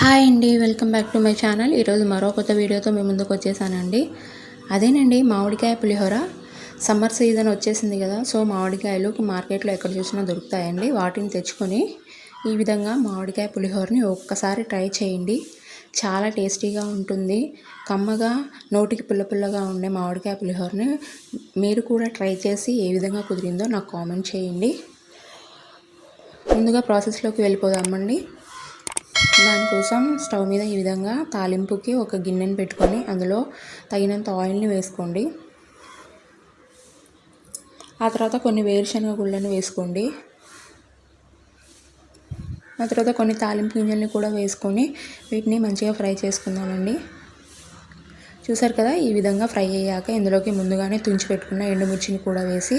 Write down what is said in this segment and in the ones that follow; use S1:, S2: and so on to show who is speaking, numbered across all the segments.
S1: Hi అండి, welcome back to my channel. ఈరోజు మరో కొత్త వీడియోతో మీ ముందుకు వచ్చేసానండి. అదేనండి మామిడికాయ పులిహోర. సమ్మర్ సీజన్ వచ్చేసింది కదా, సో మామిడికాయలు మార్కెట్లో ఎక్కడ చూసినా దొరుకుతాయండి. వాటిని తెచ్చుకొని ఈ విధంగా మామిడికాయ పులిహోరని ఒక్కసారి ట్రై చేయండి. చాలా టేస్టీగా ఉంటుంది. కమ్మగా, నోటికి పుల్ల పుల్లగా ఉండే మామిడికాయ పులిహోరని మీరు కూడా ట్రై చేసి ఏ విధంగా కుదిరిందో నాకు కామెంట్ చేయండి. ముందుగా ప్రాసెస్లోకి వెళ్ళిపోదామండి. దానికోసం స్టవ్ మీద ఈ విధంగా తాలింపుకి ఒక గిన్నెని పెట్టుకొని అందులో తగినంత ఆయిల్ని వేసుకోండి. ఆ తర్వాత కొన్ని వేరుశనగ గుళ్ళని వేసుకోండి. ఆ తర్వాత కొన్ని తాలింపు గింజల్ని కూడా వేసుకొని వీటిని మంచిగా ఫ్రై చేసుకుందామండి. చూసారు కదా, ఈ విధంగా ఫ్రై అయ్యాక ఇందులోకి ముందుగానే తుంచి పెట్టుకున్న ఎండుమిర్చిని కూడా వేసి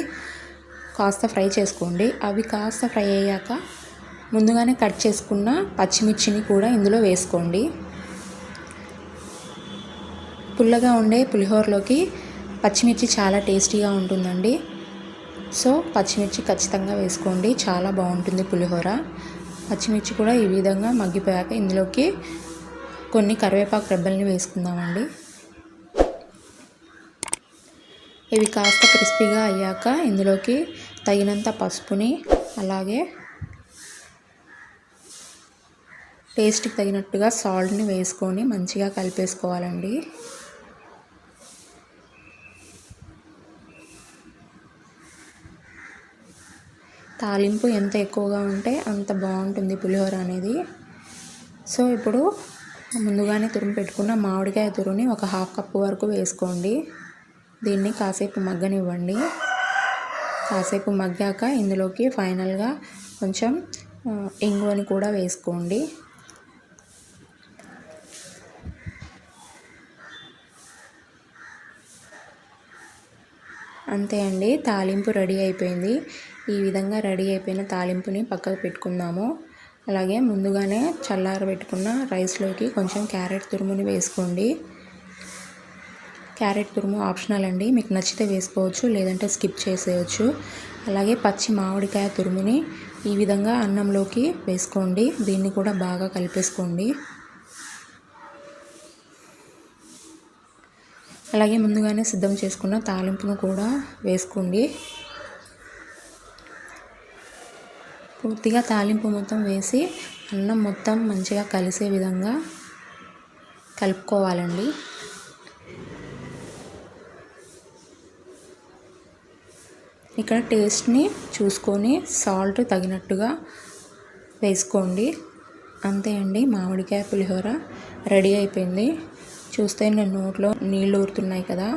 S1: కాస్త ఫ్రై చేసుకోండి. అవి కాస్త ఫ్రై అయ్యాక ముందుగానే కట్ చేసుకున్న పచ్చిమిర్చిని కూడా ఇందులో వేసుకోండి. పుల్లగా ఉండే పులిహోరలోకి పచ్చిమిర్చి చాలా టేస్టీగా ఉంటుందండి. సో పచ్చిమిర్చి ఖచ్చితంగా వేసుకోండి, చాలా బాగుంటుంది పులిహోర. పచ్చిమిర్చి కూడా ఈ విధంగా మగ్గిపోయాక ఇందులోకి కొన్ని కరివేపాకు రెబ్బల్ని వేసుకుందామండి. ఇవి కాస్త క్రిస్పీగా అయ్యాక ఇందులోకి తగినంత పసుపుని, అలాగే టేస్ట్కి తగినట్టుగా సాల్ట్ని వేసుకొని మంచిగా కలిపేసుకోవాలండి. తాలింపు ఎంత ఎక్కువగా ఉంటే అంత బాగుంటుంది పులిహోర అనేది. సో ఇప్పుడు ముందుగానే తురిమి పెట్టుకున్న మామిడికాయ తురుని ఒక హాఫ్ కప్పు వరకు వేసుకోండి. దీన్ని కాసేపు మగ్గనివ్వండి. కాసేపు మగ్గాక ఇందులోకి ఫైనల్గా కొంచెం ఇంగువని కూడా వేసుకోండి. అంతే అండి, తాలింపు రెడీ అయిపోయింది. ఈ విధంగా రెడీ అయిపోయిన తాలింపుని పక్కకు పెట్టుకుందాము. అలాగే ముందుగానే చల్లారబెట్టుకున్న రైస్లోకి కొంచెం క్యారెట్ తురుముని వేసుకోండి. క్యారెట్ తురుము ఆప్షనల్ అండి, మీకు నచ్చితే వేసుకోవచ్చు, లేదంటే స్కిప్ చేసేయచ్చు. అలాగే పచ్చి మామిడికాయ తురుముని ఈ విధంగా అన్నంలోకి వేసుకోండి. దీన్ని కూడా బాగా కలిపేసుకోండి. అలాగే ముందుగానే సిద్ధం చేసుకున్న తాలింపును కూడా వేసుకోండి. పూర్తిగా తాలింపు మొత్తం వేసి అన్నం మొత్తం మంచిగా కలిసే విధంగా కలుపుకోవాలండి. ఇక్కడ టేస్ట్ని చూసుకొని సాల్ట్ తగినట్టుగా వేసుకోండి. అంతే అండి, మామిడికాయ పులిహోర రెడీ అయిపోయింది. చూస్తే నేను నోట్లో నీళ్ళు ఊరుతున్నాయి కదా.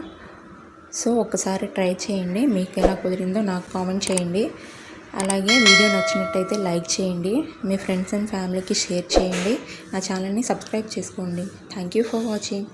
S1: సో ఒక్కసారి ట్రై చేయండి, మీకు ఎలా కుదిరిందో నాకు కామెంట్ చేయండి. అలాగే వీడియో నచ్చినట్టయితే లైక్ చేయండి, మీ ఫ్రెండ్స్ అండ్ ఫ్యామిలీకి షేర్ చేయండి. నా ఛానల్ని సబ్స్క్రైబ్ చేసుకోండి. Thank you for watching.